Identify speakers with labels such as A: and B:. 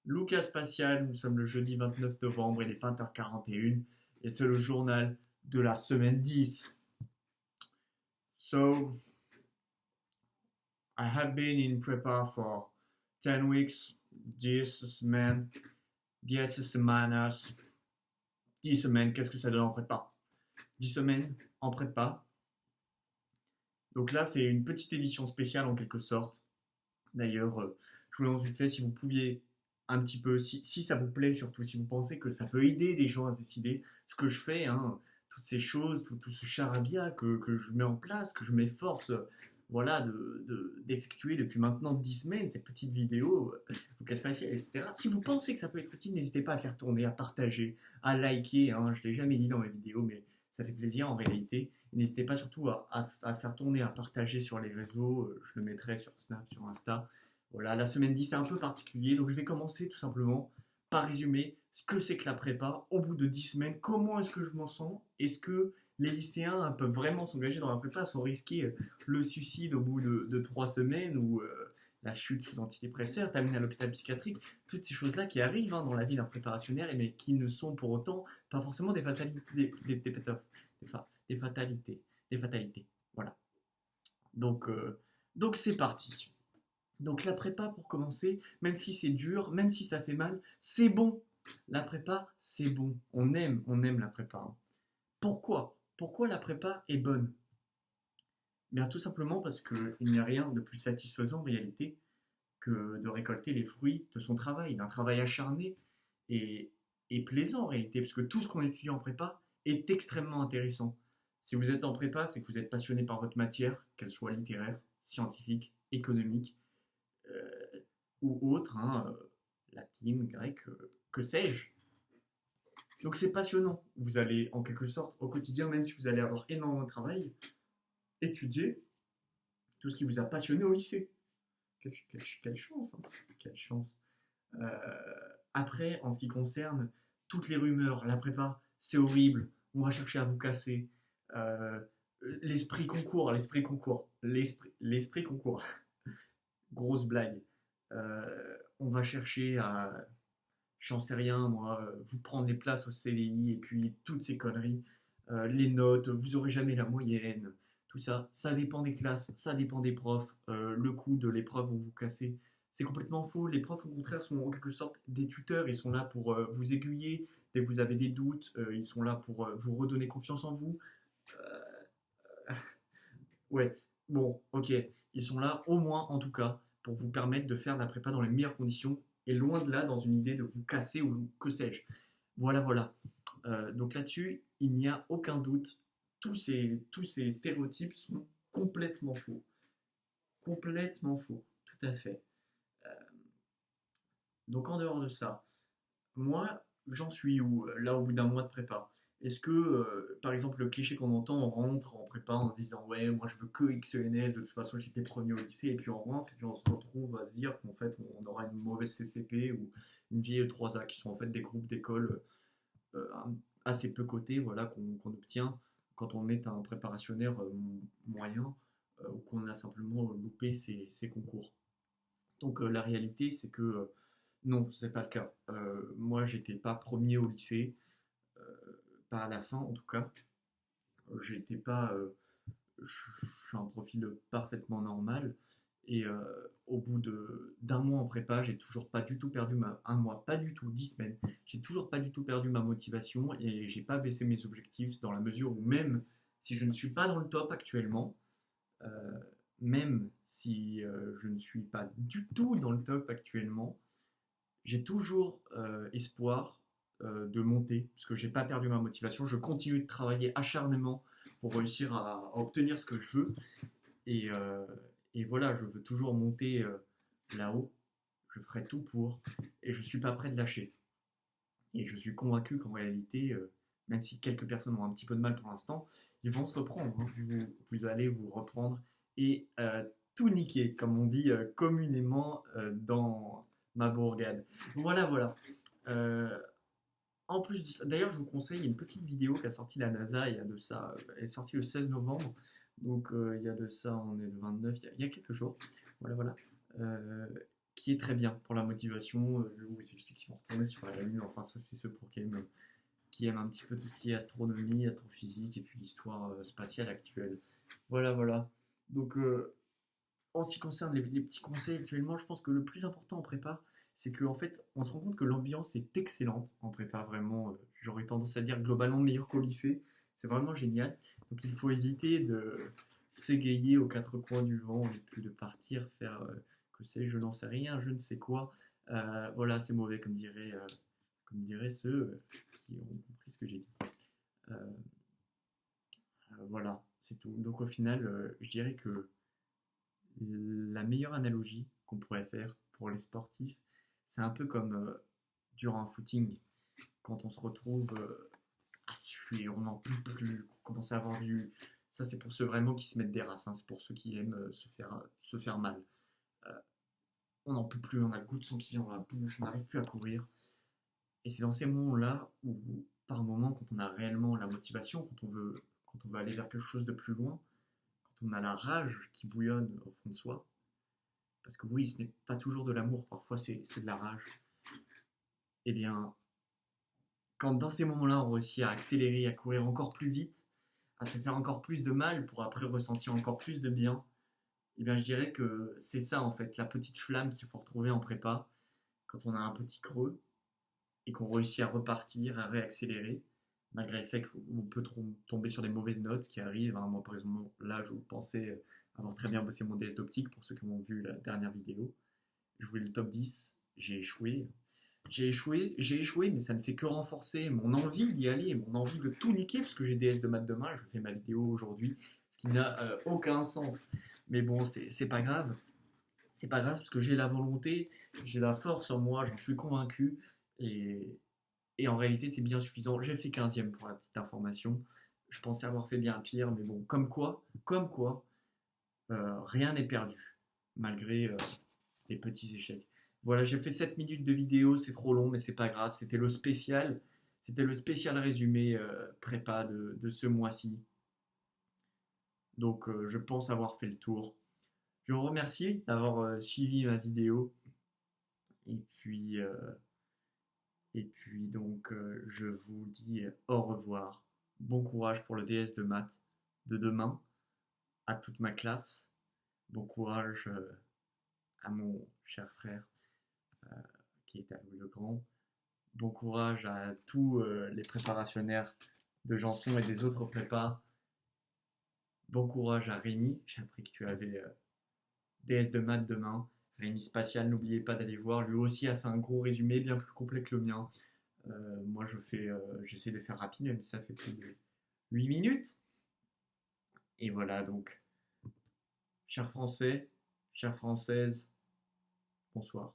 A: Lucas Spatial, nous sommes le jeudi 29 novembre, il est 20h41 et c'est le journal de la semaine 10. So, I have been in prepare for 10 weeks, 10 semaines, 10 semanas, 10 semaines, qu'est-ce que ça donne en prépa? 10 semaines en prépa. Donc là, c'est une petite édition spéciale en quelque sorte. D'ailleurs, je vous lance vite fait si vous pouviez un petit peu, si ça vous plaît surtout, si vous pensez que ça peut aider des gens à se décider, ce que je fais, hein, toutes ces choses, tout ce charabia que je mets en place, que je m'efforce voilà, d'effectuer depuis maintenant 10 semaines, ces petites vidéos, au cas spatial, etc. Si vous pensez que ça peut être utile, n'hésitez pas à faire tourner, à partager, à liker. Hein, je ne l'ai jamais dit dans mes vidéos, mais ça fait plaisir en réalité. N'hésitez pas surtout à faire tourner, à partager sur les réseaux. Je le mettrai sur Snap, sur Insta. Voilà, la semaine 10 c'est un peu particulier, donc je vais commencer tout simplement par résumer ce que c'est que la prépa au bout de 10 semaines, comment est-ce que je m'en sens, est-ce que les lycéens peuvent vraiment s'engager dans la prépa sans risquer le suicide au bout de 3 semaines ou la chute sous antidépresseurs, terminer à l'hôpital psychiatrique, toutes ces choses-là qui arrivent hein, dans la vie d'un préparationnaire, mais qui ne sont pour autant pas forcément des fatalités, des fatalités, des fatalités. Voilà. Donc, donc c'est parti. Donc la prépa pour commencer, même si c'est dur, même si ça fait mal, c'est bon. La prépa, c'est bon. On aime la prépa. Hein. Pourquoi? Pourquoi la prépa est bonne? Bien tout simplement parce qu'il n'y a rien de plus satisfaisant en réalité que de récolter les fruits de son travail, d'un travail acharné et, et plaisant en réalité, parce que tout ce qu'on étudie en prépa est extrêmement intéressant. Si vous êtes en prépa, c'est que vous êtes passionné par votre matière, qu'elle soit littéraire, scientifique, économique, ou autre, hein, latine, grecque, que sais-je. Donc c'est passionnant. Vous allez en quelque sorte au quotidien, même si vous allez avoir énormément de travail, étudier tout ce qui vous a passionné au lycée. Quelle chance, hein. Quelle chance. Euh, Après, en ce qui concerne toutes les rumeurs, la prépa, c'est horrible, on va chercher à vous casser. Euh, l'esprit concours, grosse blague. On va chercher à, j'en sais rien moi, vous prendre les places au CDI et puis toutes ces conneries, les notes, vous aurez jamais la moyenne, tout ça, ça dépend des classes, ça dépend des profs, le coût de l'épreuve vous vous cassez. C'est complètement faux. Les profs, au contraire, sont en quelque sorte des tuteurs. Ils sont là pour vous aiguiller dès que vous avez des doutes. Ils sont là pour vous redonner confiance en vous. Euh, ouais, bon, ok. Ils sont là, au moins, en tout cas, pour vous permettre de faire de la prépa dans les meilleures conditions et loin de là dans une idée de vous casser ou que sais-je. Voilà, voilà. Donc là-dessus, il n'y a aucun doute. Tous ces stéréotypes sont complètement faux. Complètement faux, tout à fait. Euh, donc en dehors de ça, moi, j'en suis où là au bout d'un mois de prépa? Est-ce que, par exemple, le cliché qu'on entend, on rentre en prépa en se disant ouais, moi je veux que XENS, de toute façon j'étais premier au lycée, et puis on rentre, et puis on se retrouve à se dire qu'en fait on aura une mauvaise CCP ou une vieille 3A qui sont en fait des groupes d'écoles euh, assez peu cotés voilà, qu'on obtient quand on est un préparationnaire moyen ou qu'on a simplement loupé ses concours. Donc la réalité, c'est que non, c'est pas le cas. Moi, j'étais pas premier au lycée, euh, pas à la fin en tout cas. J'étais pas, je suis un profil parfaitement normal. Et au bout d'un mois en prépa, j'ai toujours pas du tout perdu un mois, pas du tout, 10 semaines. J'ai toujours pas du tout perdu ma motivation et j'ai pas baissé mes objectifs dans la mesure où même si je ne suis pas dans le top actuellement, euh, même si je ne suis pas du tout dans le top actuellement, j'ai toujours espoir de monter, parce que j'ai pas perdu ma motivation. Je continue de travailler acharnement pour réussir à obtenir ce que je veux. Et, euh, et voilà, je veux toujours monter là-haut. Je ferai tout pour. Et je suis pas prêt de lâcher. Et je suis convaincu qu'en réalité, même si quelques personnes ont un petit peu de mal pour l'instant, ils vont se reprendre. Hein. Vous allez vous reprendre et tout niquer, comme on dit communément dans ma bourgade. Voilà, voilà. Euh, En plus de ça, d'ailleurs, je vous conseille une petite vidéo qu'a sorti la NASA. Il y a de ça, elle est sortie le 16 novembre. Donc, il y a de ça, on est le 29, il y a quelques jours. Voilà, voilà. Euh, qui est très bien pour la motivation. Je vous explique qu'ils vont retourner sur la Lune. Enfin, ça, c'est ceux pour qui aiment un petit peu tout ce qui est astronomie, astrophysique et puis l'histoire spatiale actuelle. Voilà, voilà. Donc, en ce qui concerne les petits conseils actuellement, je pense que le plus important en prépa, c'est qu'en fait, on se rend compte que l'ambiance est excellente en prépa, vraiment. J'aurais tendance à dire globalement meilleur qu'au lycée. C'est vraiment génial. Donc, il faut éviter de s'égayer aux quatre coins du vent et puis de partir faire, que sais-je, je n'en sais rien, je ne sais quoi. Voilà, c'est mauvais, comme diraient ceux qui ont compris ce que j'ai dit. Euh, voilà, c'est tout. Donc, au final, je dirais que la meilleure analogie qu'on pourrait faire pour les sportifs, c'est un peu comme durant un footing, quand on se retrouve à suer, on n'en peut plus, on commence à avoir du... Ça, c'est pour ceux vraiment qui se mettent des races, hein, c'est pour ceux qui aiment se faire mal. Euh, on n'en peut plus, on a le goût de sang qui vient dans la bouche, on n'arrive plus à courir. Et c'est dans ces moments-là où, par moment, quand on a réellement la motivation, quand on veut aller vers quelque chose de plus loin, quand on a la rage qui bouillonne au fond de soi, parce que oui, ce n'est pas toujours de l'amour, parfois c'est de la rage. Eh bien, quand dans ces moments-là, on réussit à accélérer, à courir encore plus vite, à se faire encore plus de mal pour après ressentir encore plus de bien, eh bien, je dirais que c'est ça en fait, la petite flamme qu'il faut retrouver en prépa quand on a un petit creux et qu'on réussit à repartir, à réaccélérer, malgré le fait qu'on peut tomber sur des mauvaises notes qui arrivent. Hein. Moi, par exemple, là, je pensais avoir très bien bossé mon DS d'optique pour ceux qui ont vu la dernière vidéo. Je voulais le top 10, j'ai échoué. J'ai échoué, mais ça ne fait que renforcer mon envie d'y aller, mon envie de tout niquer, parce que j'ai DS de maths demain, je fais ma vidéo aujourd'hui, ce qui n'a aucun sens. Mais bon, c'est pas grave. C'est pas grave, parce que j'ai la volonté, j'ai la force en moi, j'en suis convaincu. Et, et en réalité, c'est bien suffisant. J'ai fait 15e pour la petite information. Je pensais avoir fait bien pire, mais bon, comme quoi, rien n'est perdu, malgré les petits échecs. Voilà, j'ai fait 7 minutes de vidéo, c'est trop long, mais c'est pas grave. C'était le spécial résumé prépa de ce mois-ci. Donc, je pense avoir fait le tour. Je vous remercie d'avoir suivi ma vidéo. Et puis, euh, et puis donc, je vous dis au revoir. Bon courage pour le DS de maths de demain, à toute ma classe. Bon courage à mon cher frère euh, qui est à Louis-le-Grand. Bon courage à tous les préparationnaires de Janson et des autres prépas. Bon courage à Rémi. J'ai appris que tu avais DS de maths demain. Rémi Spatial, n'oubliez pas d'aller voir. Lui aussi a fait un gros résumé bien plus complet que le mien. Moi, j'essaie de faire rapide, même si ça fait plus de 8 minutes. Et voilà, donc, chers Français, chères Françaises, bonsoir.